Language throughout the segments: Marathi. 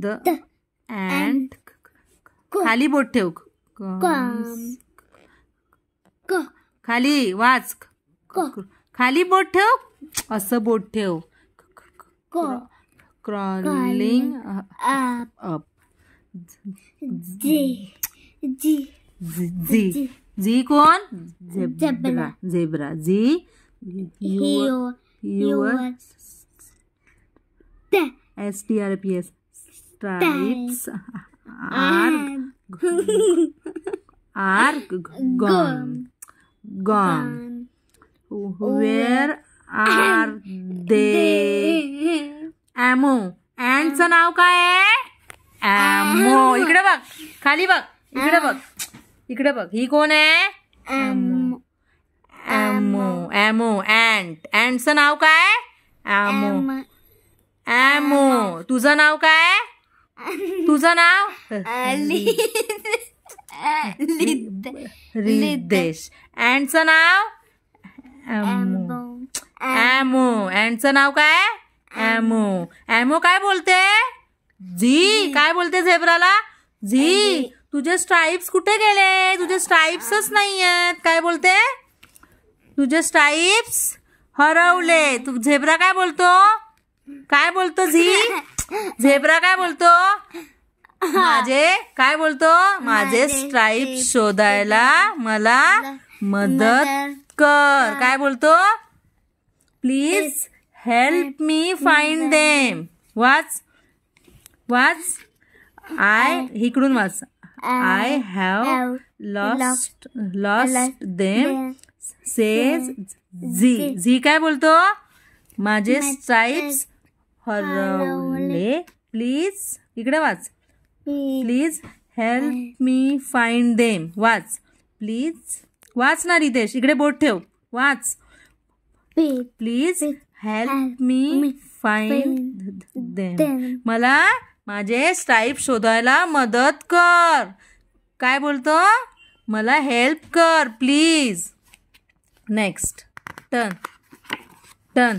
द अँड खाली बोट ठेव. खाली वाच. खाली बोट ठेव. असं बोट ठेव. Crawling up. जी. जी कोण? झेब्रा. झेब्रा. जी your STRIPS stripes are gone. Where are they? Ammo. Antचं नाव काय आहे? Ammo. इकडे बघ. खाली बघ. इकडे बघ. इकडे बघ. ही कोण आहे? Ammo. Antचं नाव काय? Ammo. तुझं नाव काय? तुझं नाव? रिदेश. अँडचं नाव? Ammo. अँडचं नाव काय? Ammo काय बोलते? जी. काय बोलते झेब्राला? जी. तुझे स्ट्राइप्स कुठे गेले? तुझे स्ट्राइप्सच नाही आहेत. काय बोलते? तुझे स्ट्राइप्स हरवले. तू झेब्रा काय बोलतो? काय बोलतो झी? झेब्रा काय बोलतो? काय बोलतो? माझे स्ट्राइप्स शोधायला मला मदत कर. काय बोलतो? Please help me find them. वाच. इकडून वाच. I have lost them, says Z. Z काय बोलतो? माझे स्ट्राइप्स हरवले. प्लीज इकडे वाच. Please help me find them. वाच. प्लीज वाच ना रितेश. इकडे बोट ठेव. वाच. Please help me find them. मला माझे स्ट्राइप शोधायला मदत कर. काय बोलतो? मला हेल्प कर please. Next. Turn.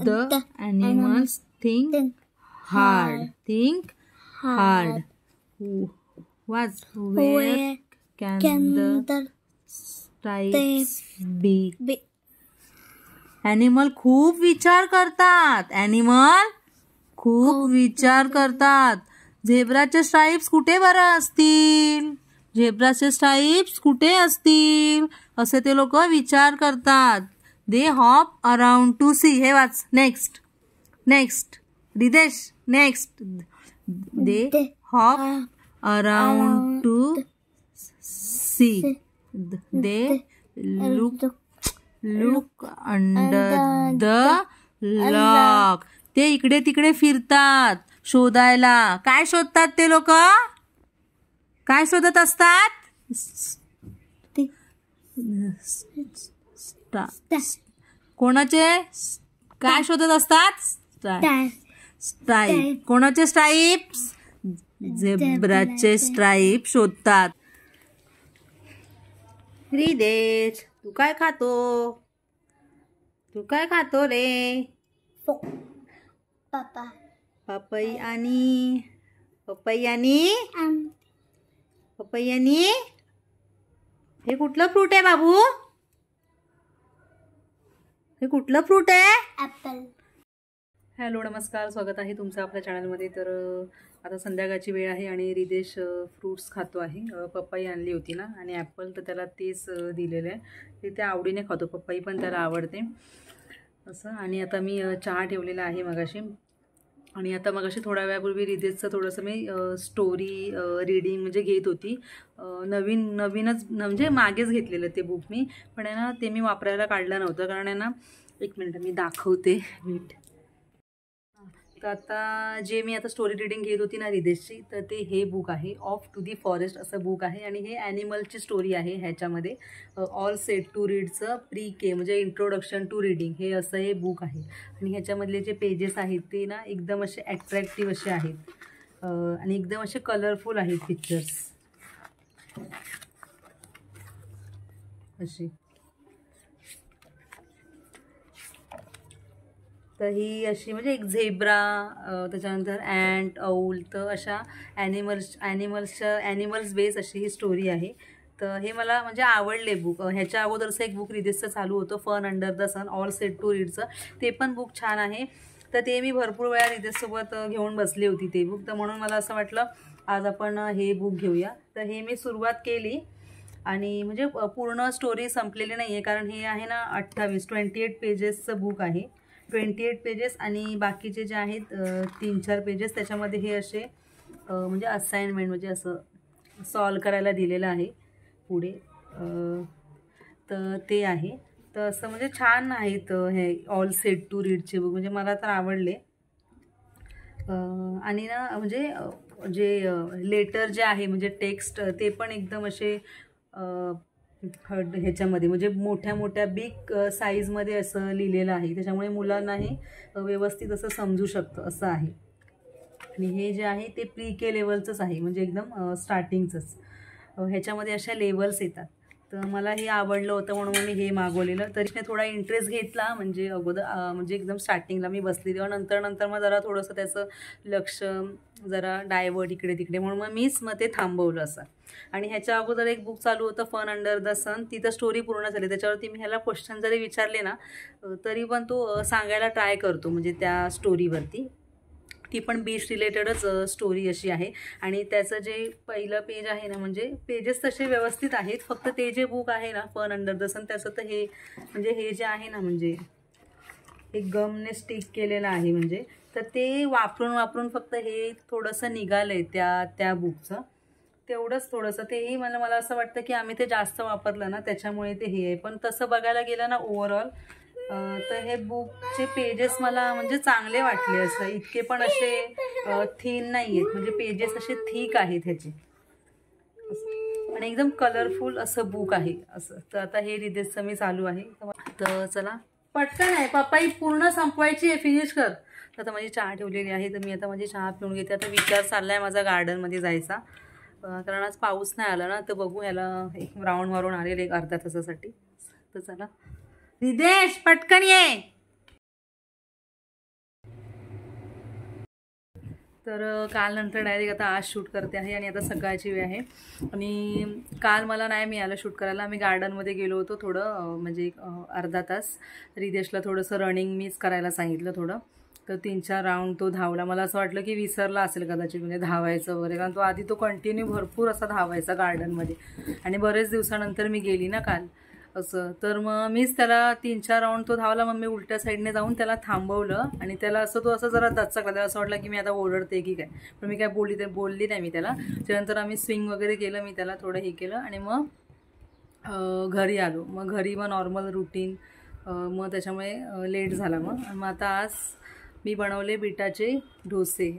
The animals think hard. Watch. Where can the stripes be. Animal खूप विचार करतात. झेब्राचे स्ट्राइप्स कुठे बरं असतील? झेब्राचे स्ट्राइप्स कुठे असतील असे ते लोक विचार करतात. They hop around to see. हे वाच. Next. Ridesh. Next. They hop around to see. They look under the lock. ते इकडे तिकडे फिरतात शोधायला. काय शोधतात ते लोक? काय शोधत असतात? कोणाचे काय शोधत असतात? स्ट्राइप. कोणाचे स्ट्राइप्स? झेब्राचे स्ट्राइप शोधतात. रिदेश तू काय खातो रे? पपई आणि हे कुठलं फ्रूट आहे बाबू? हे कुठलं फ्रूट आहे? ऍपल. हॅलो नमस्कार, स्वागत आहे तुमचं आपल्या चॅनलमध्ये. तर आता संध्याकाळची वेळ आहे आणि रिदेश फ्रूट्स खातो आहे. पपई आणली होती ना आणि ॲपल, तर त्याला तेच दिलेलं आहे. ते त्या आवडीने खातो. पपई पण त्याला आवडते असं. आणि आता मी चहा ठेवलेला आहे मगाशी. आणि आता मगाशी थोड्या वेळापूर्वी रिदेशचं थोडंसं मी स्टोरी रीडिंग म्हणजे घेत होती. नवीनच म्हणजे मागेच घेतलेलं ते बुक मी, पण आहे ना ते मी वापरायला काढलं नव्हतं. कारण आहे ना, एक मिनिट मी दाखवते. वेट. तर आता जे मी आता स्टोरी रीडिंग घेत होती ना रिदेशची, तर ते हे बुक आहे, ऑफ टू दी फॉरेस्ट असं बुक आहे. आणि हे ॲनिमलची स्टोरी आहे. ह्याच्यामध्ये ऑल सेट टू रीडचं प्री-के म्हणजे इंट्रोडक्शन टू रीडिंग हे असं हे बुक आहे. आणि ह्याच्यामधले जे पेजेस आहेत ते ना एकदम असे ॲट्रॅक्टिव्ह असे आहेत आणि एकदम असे कलरफुल आहेत पिक्चर्स असे. तर ही अशी म्हणजे एक झेब्रा, त्याच्यानंतर अँट, औल, तर अशा ॲनिमल्स बेस अशी ही स्टोरी आहे. तर हे मला म्हणजे आवडले बुक. ह्याच्या अगोदरचं एक बुक रिदेशचं चालू होतं, fun under the sun, all set to रीडचं, ते पण बुक छान आहे. तर ते मी भरपूर वेळा रिदेशसोबत घेऊन बसली होती ते बुक. तर म्हणून मला असं वाटलं आज आपण हे बुक घेऊया. तर हे मी सुरुवात केली आणि म्हणजे पूर्ण स्टोरी संपलेली नाही आहे, कारण हे आहे ना 28 पेजेसचं बुक आहे. 28 पेजेस आणि बाकीचे जे आहेत 3-4 पेजेस त्याच्यामध्ये हे असे म्हणजे असाइनमेंट म्हणजे असं सॉल्व करायला दिलेलं आहे पुढे. तर ते आहे. तर असं म्हणजे छान आहेत हे ऑल सेट टू रीडचे बुक, म्हणजे मला तर आवडले. आणि ना म्हणजे जे लेटर जे आहे म्हणजे टेक्स्ट ते पण एकदम असे ह्याच्यामध्ये म्हणजे मोठ्या मोठ्या बिग साईजमध्ये असं लिहिलेलं आहे, त्याच्यामुळे मुलांनाही व्यवस्थित असं समजू शकतं असं आहे. आणि हे जे आहे ते प्री के लेवलचंच आहे, म्हणजे एकदम स्टार्टिंगचंच. ह्याच्यामध्ये अशा लेवल्स येतात. तर मला हे आवडलं होतं म्हणून मी हे मागवलेलं. तरी थोडा इंटरेस्ट घेतला म्हणजे अगोदर म्हणजे एकदम स्टार्टिंगला मी बसली तेव्हा, नंतर मग जरा थोडंसं त्याचं लक्ष जरा डायवर्ट इकडे तिकडे, म्हणून मग ते थांबवलं असं. आणि ह्याच्या अगोदर एक बुक चालू होतं फन अंडर द सन, तिथं स्टोरी पूर्ण झाली. त्याच्यावरती मी ह्याला क्वेश्चन जरी विचारले ना तरी पण तो सांगायला ट्राय करतो, म्हणजे त्या स्टोरीवरती. ती पण बीच रिलेटेडच स्टोरी अशी आहे. आणि त्याचं जे पहिलं पेज आहे ना, म्हणजे पेजेस तसे व्यवस्थित आहेत, फक्त ते जे बुक आहे ना फन अंडर द सन त्याचं तर हे म्हणजे हे जे आहे ना म्हणजे एक गमने स्टिक केलेलं आहे, म्हणजे तर ते वापरून फक्त हे थोडंसं निघालं आहे त्या बुकचं, तेवढंच थोडंसं. तेही मला असं वाटतं की आम्ही ते जास्त वापरलं ना त्याच्यामुळे ते हे आहे. पण तसं बघायला गेलं ना ओव्हरऑल तर हे बुकचे पेजेस मला म्हणजे चांगले वाटले. असं इतके पण असे थिन नाही आहेत, म्हणजे पेजेस असे थिक आहेत ह्याचे, आणि एकदम कलरफुल असं बुक आहे असं. तर आता हे रिदेशचं मी चालू आहे. तर चला पटकन आहे पप्पाई पूर्ण संपवायची आहे, फिनिश कर. तर आता माझी चहा ठेवलेली आहे, तर मी आता माझी चहा पिऊन घेते. आता विचार चालला आहे माझा गार्डनमध्ये जायचा, कारण आज पाऊस नाही आला ना, तर बघू ह्याला एक राऊंड मारून आलेलं एक अर्ध्या तासासाठी. तर चला रिदेश पटकन ये. तर काल नंतर डायरेक्ट आता आज शूट करते आहे, आणि आता सकाळची वेळ आहे. आणि काल मला नाही मिळालं शूट करायला. आम्ही गार्डनमध्ये गेलो होतो थोडं, म्हणजे अर्धा तास. रिदेशला थोडंसं रनिंग मीच करायला सांगितलं थोडं, तर 3-4 राऊंड तो धावला. मला असं वाटलं की विसरला असेल कदाचित म्हणजे धावायचं वगैरे, कारण तो आधी तो कंटिन्यू भरपूर असा धावायचा गार्डनमध्ये. आणि बरेच दिवसानंतर मी गेली ना काल असं, तर मग मीच त्याला 3-4 राऊंड तो धावला. मग मी उलट्या साईडने जाऊन त्याला थांबवलं, आणि त्याला असं तो असं जरा दचकला. त्याला असं वाटलं की मी आता ओरडते की काय, पण मी काय बोलली नाही मी त्याला. त्यानंतर आम्ही स्विंग वगैरे केलं, मी त्याला थोडं हे केलं, आणि मग घरी आलो. मग घरी मग नॉर्मल रुटीन, मग त्याच्यामुळे लेट झाला. मग आता आज मी बनवले बीटाचे डोसे.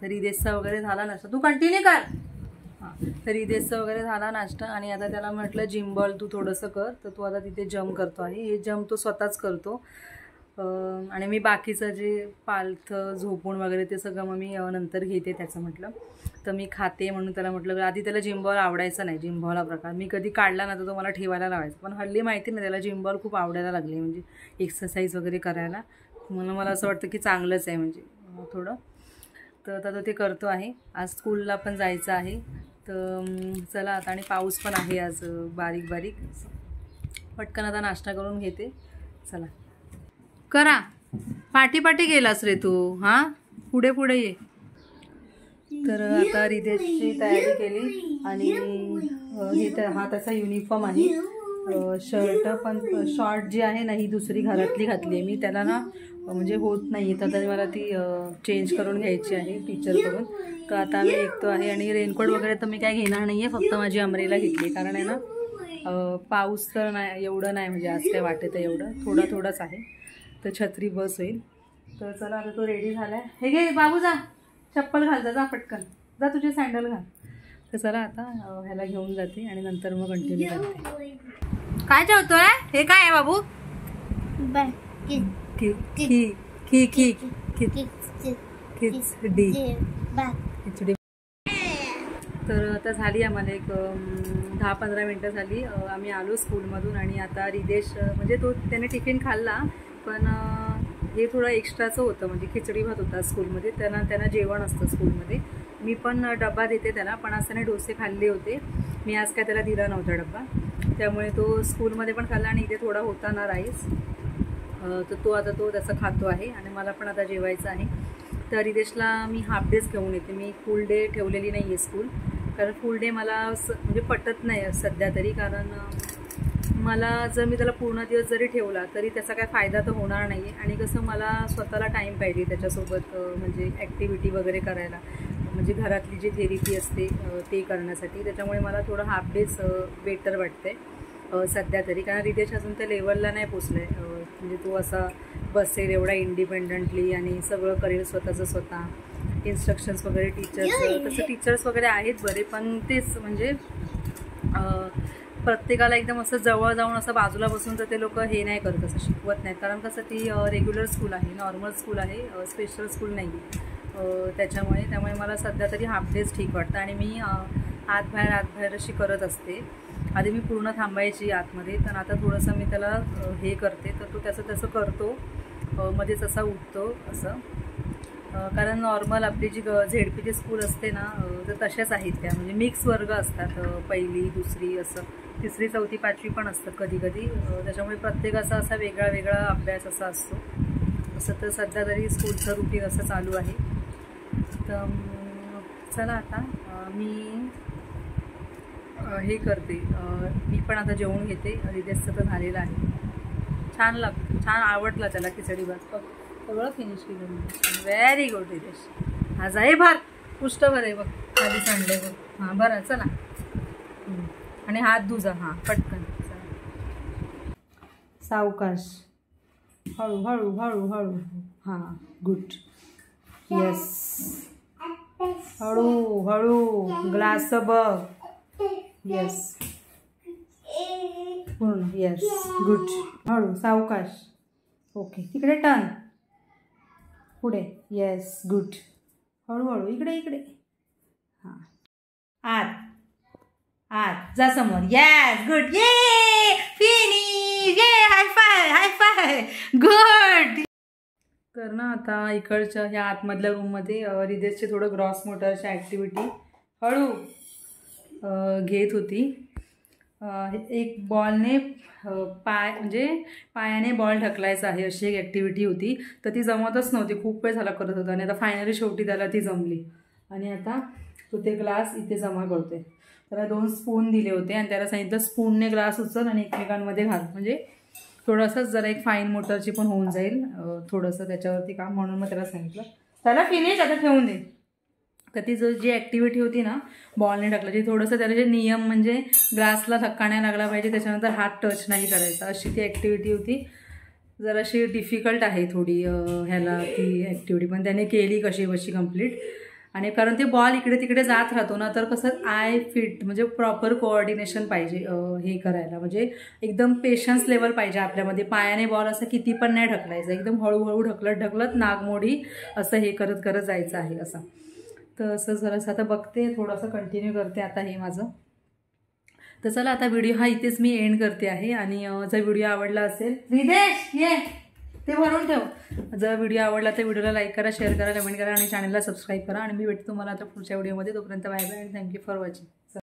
तर रिदेशचा वगैरे झाला नाश्ता, तू कंटिन्यू कर. हां, तर रिदेशचा वगैरे झाला नाश्ता, आणि आता त्याला म्हटलं जिम बॉल तू थोडंसं कर. तर तू आता तिथे जम्प करतो आहे. हे जम्प तो स्वतःच करतो. आणि मी बाकीचं जे पालथं झोपून वगैरे ते सगळं मग मी नंतर घेते त्याचं म्हटलं. तर मी खाते म्हणून त्याला म्हटलं. आधी त्याला जिम बॉल आवडायचा नाही, जिम बॉल हा प्रकार मी कधी काढला ना तर तो मला ठेवायला लावायचा. पण हल्ली माहिती नाही त्याला जिम बॉल खूप आवडायला लागले, म्हणजे एक्सरसाइज वगैरे करायला. म्हणून मला असं वाटतं की चांगलंच आहे म्हणजे थोडं. तर आता ते करतो आहे. आज स्कूलला पण जायचं आहे. तर चला आता, आणि पाऊस पण आहे आज बारीक बारीक. पटकन आता नाश्ता करून घेते. चला करा, पाठी गेलास रे तू. हां, पुढे ये. तर आता रिदेशची तयारी केली, आणि हा त्याचा युनिफॉर्म आहे. शर्ट पण शॉर्ट जी आहे ना ही दुसरी घरातली घातली आहे मी. त्याला ना म्हणजे होत नाही, तर मला ती चेंज करून घ्यायची आहे टीचरकडून. तर आता आम्ही निघतो आहे. आणि रेनकोट वगैरे तर मी काय घेणार नाही आहे, फक्त माझी अमरेला घेतली, कारण आहे ना पाऊस तर नाही एवढं नाही, म्हणजे आज काय वाटत आहे एवढं, थोडाच आहे. तर छत्री बस होईल. तर चला आता तो रेडी झाला आहे. हे घे बाबू, जा चप्पल घाल, जा पटकन, जा तुझे सँडल घाल. तर चला आता ह्याला घेऊन जाते, आणि नंतर मग कंटिन्यू करते. काय जेवतोय? हे काय आहे बाबू? तर आता झाली आम्हाला एक 10-15 मिनटं झाली. आम्ही आलो स्कूलमधून, आणि आता रिदेश म्हणजे त्याने टिफिन खाल्ला, पण हे थोडं एक्स्ट्राचं होतं, म्हणजे खिचडी भात होता स्कूलमध्ये. त्यांना जेवण असतं स्कूलमध्ये. मी पण डबा देते त्याला, पण आज त्याने डोसे खाल्ले होते. मी आज काय त्याला दिला नव्हता डबा, त्यामुळे तो स्कूलमध्ये पण खाल्ला आणि इथे थोडा होता ना राईस, तर तो त्याचा खातो आहे. आणि मला पण आता जेवायचं आहे. तर रिदेशला मी हाफ डेज घेऊन येते. मी फुल डे ठेवलेली नाही आहे स्कूल, कारण फुल डे मला म्हणजे पटत नाही सध्या तरी. कारण मला जर मी त्याला पूर्ण दिवस जरी ठेवला तरी त्याचा काय फायदा तर होणार नाही आहे. आणि कसं मला स्वतःला टाईम पाहिजे त्याच्यासोबत, म्हणजे ॲक्टिव्हिटी वगैरे करायला, म्हणजे घरातली जी थेरपी असते ते करण्यासाठी. त्याच्यामुळे मला थोडं हाफ डेज बेटर वाटते सध्या तरी. कारण रिदेश अजून त्या लेवलला नाही पोचलं आहे, म्हणजे तो असा बसेल एवढा इंडिपेंडंटली आणि सगळं करेल स्वतःचं स्वतः. इन्स्ट्रक्शन्स वगैरे तसं टीचर्स वगैरे आहेत बरे, पण तेच म्हणजे प्रत्येकाला एकदम असं जवळ जाऊन असं बाजूला बसून तर ते लोक हे नाही करत, असं शिकवत नाहीत. कारण कसं ती रेग्युलर स्कूल आहे, नॉर्मल स्कूल आहे, स्पेशल स्कूल नाही. त्यामुळे मला सध्या तरी हाफ डेज ठीक वाटतं. आणि मी आत बाहेर अशी करत असते. आधी मी पूर्ण थांबायची आतमध्ये, तर आता थोडंसं मी त्याला हे करते, तर तो त्याचं करतो, मध्येच असा उठतो असं. कारण नॉर्मल आपली जी झेडपीची स्कूल असते ना, तर तशाच आहेत त्या, म्हणजे मिक्स वर्ग असतात, पहिली दुसरी असं, तिसरी चौथी पाचवी पण असतात कधी कधी. त्याच्यामुळे प्रत्येकाचा असा वेगळा अभ्यास असा असतो. असं तर सध्या तरी स्कूलचं रुटीन असं चालू आहे. तर चला आता मी हे करते, मी पण आता जेवून घेते. रिदेशचं तर झालेलं आहे. छान आवडला त्याला खिचडी भात, सगळं फिनिश केलं. Very good Ridesh. आज आहे भार, पुष्ट भर आहे बघ, खाली सांडले बघ. हां बरं चला. आणि हात धुजा. हां पटकन चला, सावकाश, हळू. हां गुड. येस, हळू. ग्लास बघ. येस पूर्ण. Yes good. हळू, सावकाश. ओके, तिकडे टर्न, पुढे. Yes good. हळूहळू, इकडे. हां, आत जा समोर. Yes good. ये फिनिश. ये हाय फाय. गुड. तर ना आता इकडच्या ह्या आतमधल्या रूममध्ये रिदेशचे थोडं ग्रॉस मोटरची ॲक्टिव्हिटी हळू घेत होती. एक बॉलने म्हणजे पायाने बॉल ढकलायचा आहे अशी एक ॲक्टिव्हिटी होती. तर ती जमतच नव्हती, खूप वेळ झाला करत होता. आणि आता फायनली शेवटी त्याला ती जमली. आणि आता तो ते ग्लास इथे जमा करतोय. त्याला 2 स्पून दिले होते आणि त्याला सांगितलं स्पूनने ग्लास उचल आणि एकमेकांमध्ये घाल, म्हणजे थोडंसंच जरा एक फाईन मोटरची पण होऊन जाईल थोडंसं त्याच्यावरती काम. म्हणून मग त्याला सांगितलं त्याला फिनिश, आता ठेवून दे. तर ती जी ॲक्टिव्हिटी होती ना बॉलने ढकलायची, थोडंसं त्याला जे नियम, म्हणजे ग्लासला धक्का नाही लागला पाहिजे, त्याच्यानंतर हात टच नाही करायचा, अशी ती ॲक्टिव्हिटी होती. जराशी डिफिकल्ट आहे थोडी ह्याला ती ॲक्टिव्हिटी, पण त्याने केली कशी कंप्लीट. आणि कारण ते बॉल इकडे तिकडे जात राहतो ना, तर कसं आय फिट, म्हणजे प्रॉपर कोऑर्डिनेशन पाहिजे हे करायला, म्हणजे एकदम पेशन्स लेवल पाहिजे आपल्यामध्ये. पायाने बॉल असं किती पण नाही ढकलायचं, एकदम हळूहळू ढकलत नागमोडी असं हे करत जायचं आहे असं. तर असं जरासं आता बघते, थोडंसं कंटिन्यू करते आता हे माझं. तर चला आता व्हिडिओ हा इथेच मी एंड करते आहे. आणि जर व्हिडिओ आवडला असेल, रिदेश ये ते भरून ठेव. जर व्हिडिओ आवडला तर व्हिडिओला लाईक करा, शेअर करा, कमेंट करा आणि चॅनलला सबस्क्राईब करा. आणि मी भेटते तुम्हाला आता पुढच्या व्हिडिओमध्ये. तोपर्यंत बाय बाय आणि थँक्यू फॉर वॉचिंग.